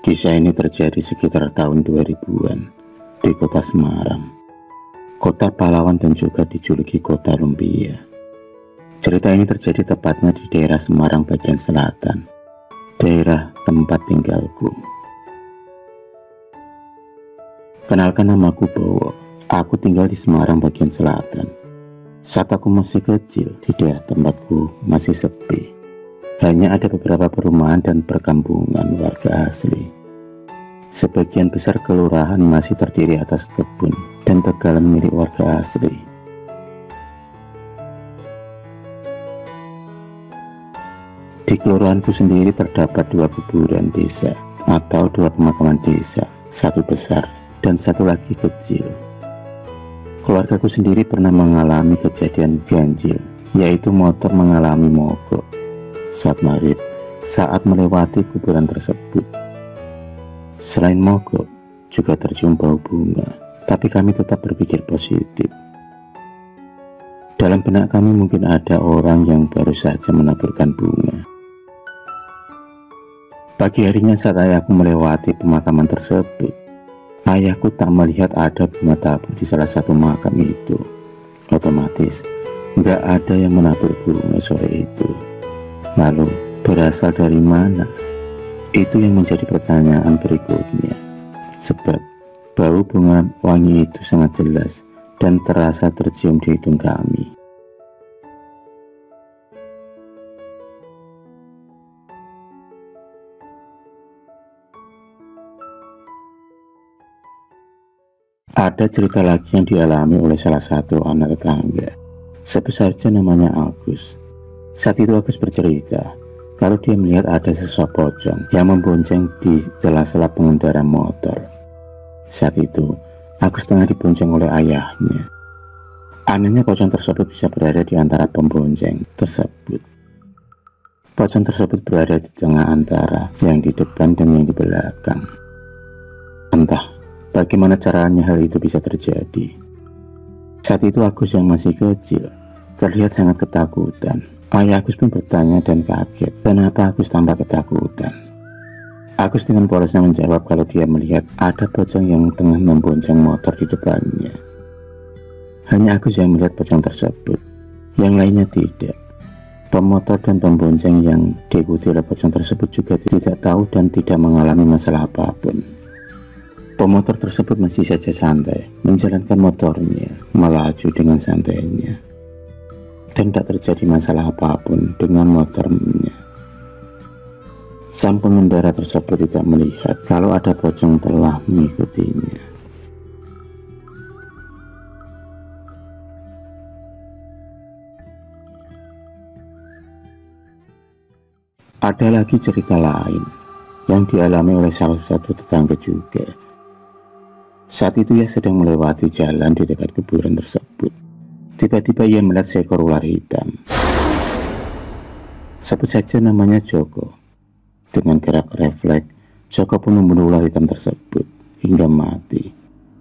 Kisah ini terjadi sekitar tahun 2000-an di kota Semarang, kota pahlawan dan juga dijuluki kota lumpia. Cerita ini terjadi tepatnya di daerah Semarang bagian selatan, daerah tempat tinggalku. Kenalkan, namaku Bowo. Aku tinggal di Semarang bagian selatan. Saat aku masih kecil, di daerah tempatku masih sepi. Hanya ada beberapa perumahan dan perkampungan warga asli. Sebagian besar kelurahan masih terdiri atas kebun dan tegalan milik warga asli. Di kelurahanku sendiri terdapat 2 kuburan desa atau 2 pemakaman desa, satu besar dan satu lagi kecil. Keluargaku sendiri pernah mengalami kejadian ganjil, yaitu motor mengalami mogok saat maghrib saat melewati kuburan tersebut. Selain mogok, juga tercium bau bunga, tapi kami tetap berpikir positif. Dalam benak kami mungkin ada orang yang baru saja menaburkan bunga. Pagi harinya saat ayahku melewati pemakaman tersebut, ayahku tak melihat ada bunga tabur di salah satu makam itu. Otomatis nggak ada yang menabur bunga sore itu. Lalu berasal dari mana? Itu yang menjadi pertanyaan berikutnya. Sebab bau bunga wangi itu sangat jelas dan terasa tercium di hidung kami. Ada cerita lagi yang dialami oleh salah satu anak tetangga. Sebut saja namanya Agus. Saat itu Agus bercerita kalau dia melihat ada sosok pocong yang membonceng di sela-sela pengendara motor. Saat itu Agus tengah dibonceng oleh ayahnya. Anehnya pocong tersebut bisa berada di antara pembonceng tersebut. Pocong tersebut berada di tengah antara yang di depan dan yang di belakang. Entah bagaimana caranya hal itu bisa terjadi. Saat itu Agus yang masih kecil terlihat sangat ketakutan. Ayah Agus pun bertanya dan kaget, kenapa Agus tampak ketakutan. Agus dengan polosnya menjawab kalau dia melihat ada pocong yang tengah membonceng motor di depannya. Hanya Agus yang melihat pocong tersebut, yang lainnya tidak. Pemotor dan pembonceng yang diikuti oleh pocong tersebut juga tidak tahu dan tidak mengalami masalah apapun. Pemotor tersebut masih saja santai menjalankan motornya, melaju dengan santainya, dan tidak terjadi masalah apapun dengan motornya. Sang pengendara tersebut tidak melihat kalau ada pocong telah mengikutinya. Ada lagi cerita lain yang dialami oleh salah satu tetangga juga. Saat itu ia sedang melewati jalan di dekat kuburan tersebut. Tiba-tiba ia melihat seekor ular hitam. Sebut saja namanya Joko. Dengan gerak refleks, Joko pun membunuh ular hitam tersebut hingga mati.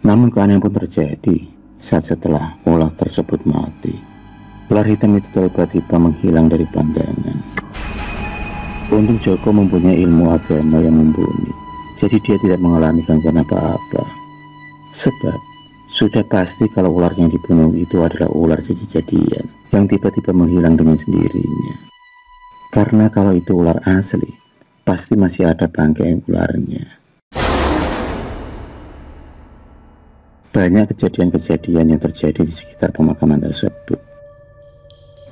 Namun keanehan pun terjadi saat setelah ular tersebut mati. Ular hitam itu tiba-tiba menghilang dari pandangan. Untung Joko mempunyai ilmu agama yang mumpuni, jadi dia tidak mengalami gangguan apa-apa. Sebab sudah pasti kalau ular yang dibunuh itu adalah ular jadi-jadian yang tiba-tiba menghilang dengan sendirinya. Karena kalau itu ular asli, pasti masih ada bangkai ularnya. Banyak kejadian-kejadian yang terjadi di sekitar pemakaman tersebut.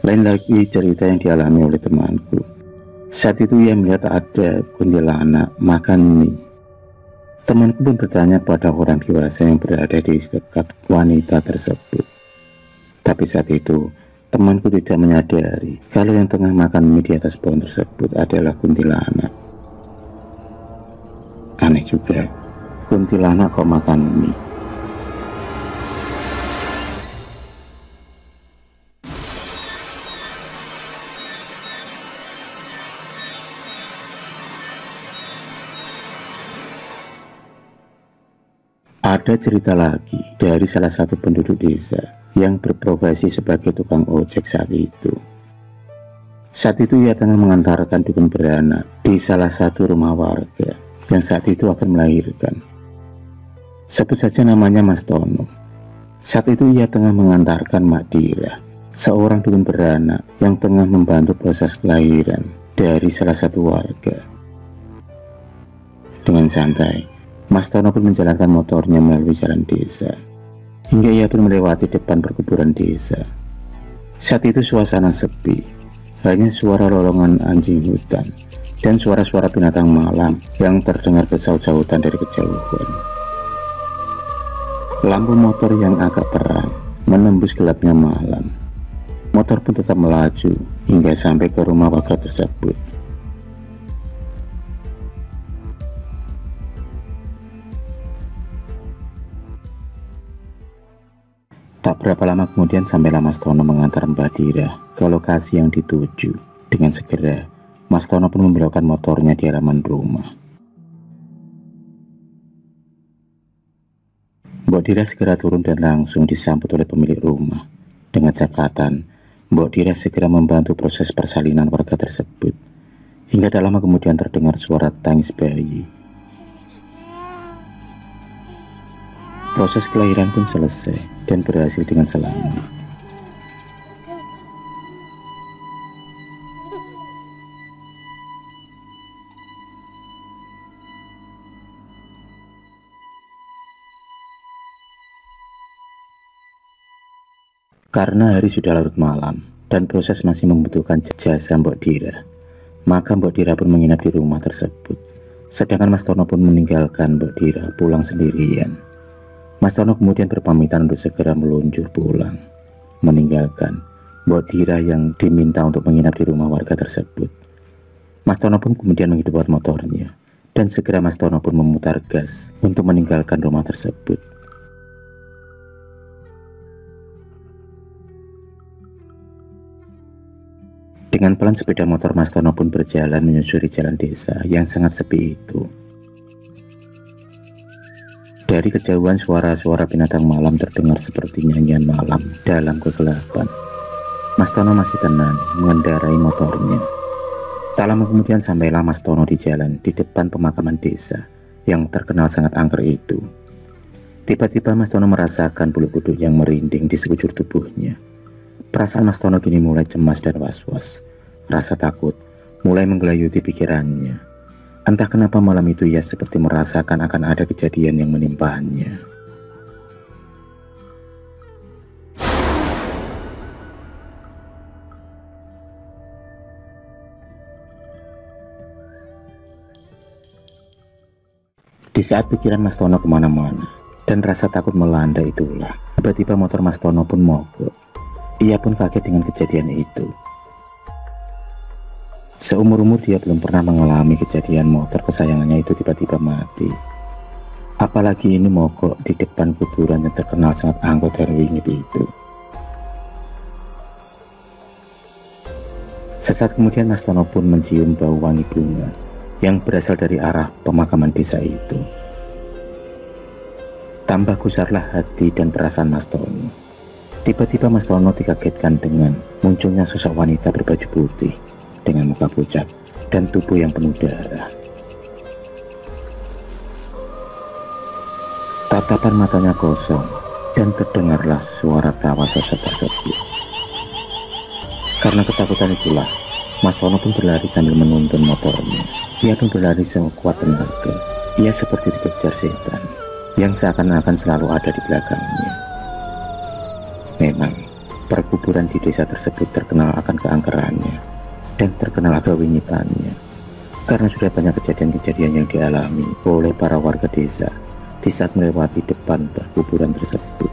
Lain lagi cerita yang dialami oleh temanku. Saat itu ia melihat ada kuntilanak makan mie. Temanku pun bertanya pada orang dewasa yang berada di dekat wanita tersebut. Tapi saat itu temanku tidak menyadari kalau yang tengah makan mie di atas pohon tersebut adalah kuntilanak. Aneh juga, kuntilanak kok makan mie. Ada cerita lagi dari salah satu penduduk desa yang berprofesi sebagai tukang ojek saat itu. Saat itu ia tengah mengantarkan dukun beranak di salah satu rumah warga yang saat itu akan melahirkan. Sebut saja namanya Mas Tono. Saat itu ia tengah mengantarkan Mak Dira, seorang dukun beranak yang tengah membantu proses kelahiran dari salah satu warga. Dengan santai, Mas Tono pun menjalankan motornya melalui jalan desa, hingga ia pun melewati depan perkuburan desa. Saat itu suasana sepi, hanya suara lolongan anjing hutan dan suara-suara binatang malam yang terdengar bersaut-sautan dari kejauhan. Lampu motor yang agak terang menembus gelapnya malam. Motor pun tetap melaju hingga sampai ke rumah warga tersebut. Tak berapa lama kemudian sampailah Mas Tono mengantar Mbak Dira ke lokasi yang dituju. Dengan segera, Mas Tono pun membelokkan motornya di halaman rumah. Mbak Dira segera turun dan langsung disambut oleh pemilik rumah. Dengan catatan, Mbak Dira segera membantu proses persalinan warga tersebut. Hingga tak lama kemudian terdengar suara tangis bayi. Proses kelahiran pun selesai dan berhasil dengan selamat. Karena hari sudah larut malam dan proses masih membutuhkan jasa Mbok Dira, maka Mbok Dira pun menginap di rumah tersebut. Sedangkan Mas Tono pun meninggalkan Mbok Dira pulang sendirian. Mas Tono kemudian berpamitan untuk segera meluncur pulang, meninggalkan Mbok Dira yang diminta untuk menginap di rumah warga tersebut. Mas Tono pun kemudian menghidupkan motornya, dan segera Mas Tono pun memutar gas untuk meninggalkan rumah tersebut. Dengan pelan sepeda motor Mas Tono pun berjalan menyusuri jalan desa yang sangat sepi itu. Dari kejauhan suara-suara binatang malam terdengar seperti nyanyian malam dalam kegelapan. Mas Tono masih tenang mengendarai motornya. Tak lama kemudian sampailah Mas Tono di jalan di depan pemakaman desa yang terkenal sangat angker itu. Tiba-tiba Mas Tono merasakan bulu kuduk yang merinding di sekujur tubuhnya. Perasaan Mas Tono kini mulai cemas dan was-was. Rasa takut mulai menggelayuti pikirannya. Entah kenapa malam itu ia seperti merasakan akan ada kejadian yang menimpanya. Di saat pikiran Mas Tono kemana-mana dan rasa takut melanda itulah, tiba-tiba motor Mas Tono pun mogok. Ia pun kaget dengan kejadian itu. Seumur-umur dia belum pernah mengalami kejadian motor kesayangannya itu tiba-tiba mati. Apalagi ini mogok di depan kuburan yang terkenal sangat angker dan wingit itu. Sesaat kemudian Mas Tono pun mencium bau wangi bunga yang berasal dari arah pemakaman desa itu. Tambah gusarlah hati dan perasaan Mas Tono. Tiba-tiba Mas Tono dikagetkan dengan munculnya sosok wanita berbaju putih dengan muka pucat dan tubuh yang penuh darah. Tatapan matanya kosong dan terdengarlah suara tawa sosok tersebut. Karena ketakutan itulah, Mas Tono pun berlari sambil menuntun motornya. Ia pun berlari sekuat tenaga. Ia seperti dikejar setan. yang seakan-akan selalu ada di belakangnya. Memang, perkuburan di desa tersebut terkenal akan keangkerannya dan terkenal kewinitannya, karena sudah banyak kejadian-kejadian yang dialami oleh para warga desa di saat melewati depan perkuburan tersebut.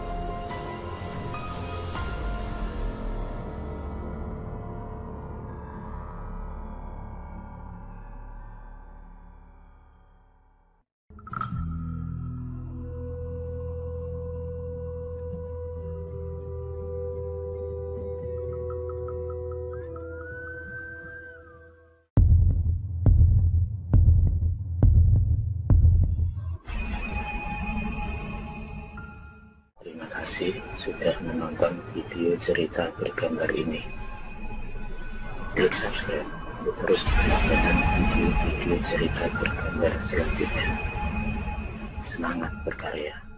Terima kasih sudah menonton video cerita bergambar ini. Klik subscribe untuk terus mendapatkan video-video cerita bergambar selanjutnya. Semangat berkarya.